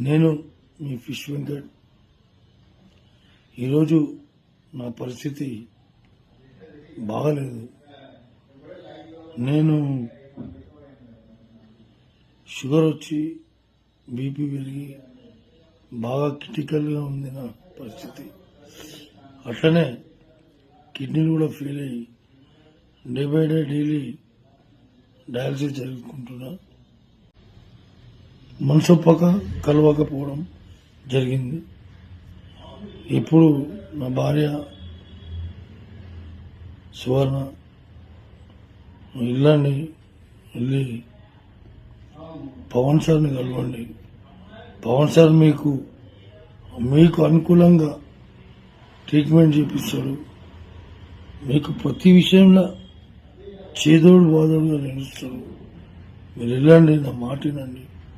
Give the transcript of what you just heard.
నేను మీ ఫిష్ వెంకట్. ఈరోజు నా పరిస్థితి బాగలేదు. నేను షుగర్ వచ్చి బీపీ పెరిగి బాగా క్రిటికల్గా ఉంది నా పరిస్థితి. అట్లనే కిడ్నీలు కూడా ఫెయిల్ అయ్యి day by day daily dialysis జరుపుకుంటున్నా. మనసొప్పక కలవకపోవడం జరిగింది. ఇప్పుడు నా భార్య సువర్ణ వెళ్ళండి, వెళ్ళి పవన్ సార్ని కలవండి. పవన్ సార్ మీకు అనుకూలంగా ట్రీట్మెంట్ చేపిస్తాడు. మీకు ప్రతి విషయంలో చేదోడు బాదోడుగా నిలుస్తాడు. మీరు వెళ్ళండి, నా మాట వినండి.